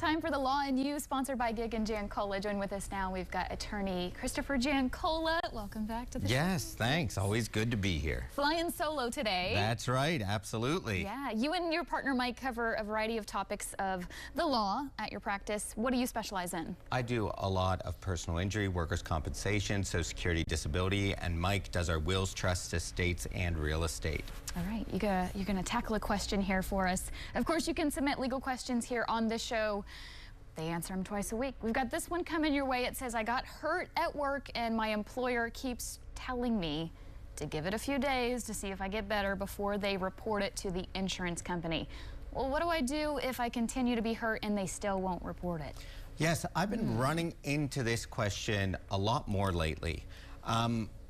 Time for The Law and You, sponsored by Gig and Giancola. Join with us now. We've got attorney Christopher Giancola. Welcome back to the show. Yes, thanks. Always good to be here. Flying solo today. That's right, absolutely. Yeah, you and your partner Mike cover a variety of topics of the law at your practice. What do you specialize in? I do a lot of personal injury, workers' compensation, Social Security, disability, and Mike does our wills, trusts, estates, and real estate. All right, you're gonna tackle a question here for us. Of course, you can submit legal questions here on this show. They answer them twice a week. We've got this one coming your way. It says, I got hurt at work and my employer keeps telling me to give it a few days to see if I get better before they report it to the insurance company. Well, what do I do if I continue to be hurt and they still won't report it? Yes, I've been running into this question a lot more lately.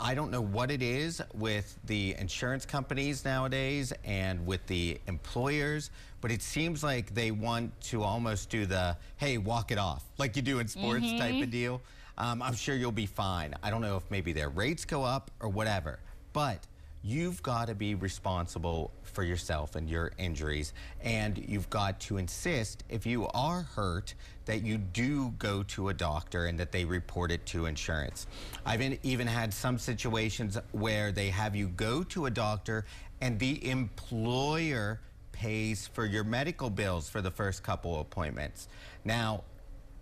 I don't know what it is with the insurance companies nowadays and with the employers, but it seems like they want to almost do the, hey, walk it off, like you do in sports type of deal. I'm sure you'll be fine. I don't know if maybe their rates go up or whatever, but you've got to be responsible for yourself and your injuries, and you've got to insist, if you are hurt, that you do go to a doctor and that they report it to insurance. I've even had some situations where they have you go to a doctor and the employer pays for your medical bills for the first couple of appointments. Now,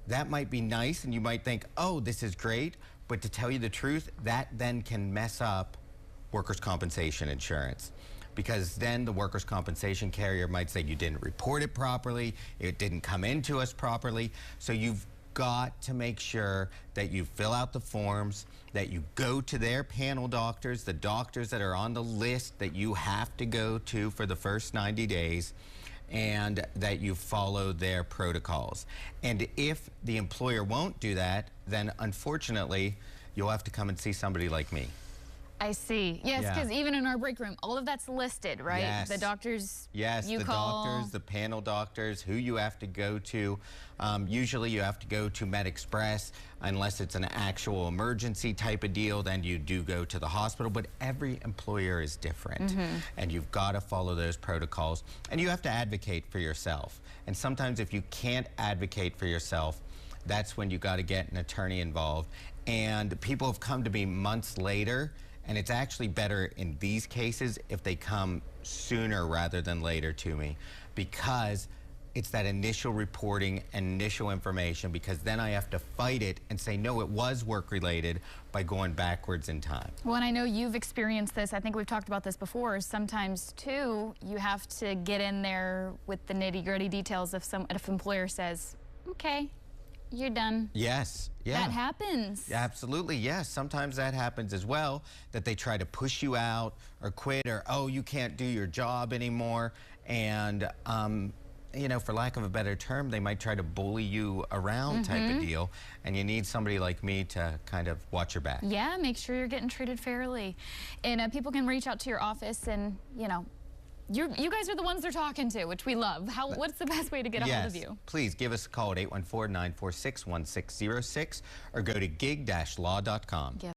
that might be nice and you might think, oh, this is great, but to tell you the truth, that then can mess up workers' compensation insurance, because then the workers' compensation carrier might say you didn't report it properly, it didn't come into us properly. So you've got to make sure that you fill out the forms, that you go to their panel doctors, the doctors that are on the list that you have to go to for the first 90 days, and that you follow their protocols. And if the employer won't do that, then unfortunately, you'll have to come and see somebody like me. I see. Yes, because even in our break room, all of that's listed, right? Yes. The doctors yes, you the call. doctors, the panel doctors, who you have to go to. Usually you have to go to MedExpress unless it's an actual emergency type of deal, then you do go to the hospital, but every employer is different. And you've got to follow those protocols, and you have to advocate for yourself. And sometimes if you can't advocate for yourself, that's when you got to get an attorney involved. And people have come to me months later, and it's actually better in these cases if they come sooner rather than later to me, because it's that initial reporting and initial information, because then I have to fight it and say, no, it was work-related by going backwards in time. Well, and I know you've experienced this. I think we've talked about this before. Sometimes, too, you have to get in there with the nitty-gritty details if an employer says, okay, you're done. Yes, yeah. That happens. Absolutely, yes. Sometimes that happens as well, that they try to push you out or quit, or, oh, you can't do your job anymore. And, you know, for lack of a better term, they might try to bully you around type of deal. And you need somebody like me to kind of watch your back. Yeah, make sure you're getting treated fairly. And people can reach out to your office and, you know, you guys are the ones they're talking to, which we love. What's the best way to get a hold of you? Please give us a call at 814-946-1606 or go to gig-law.com.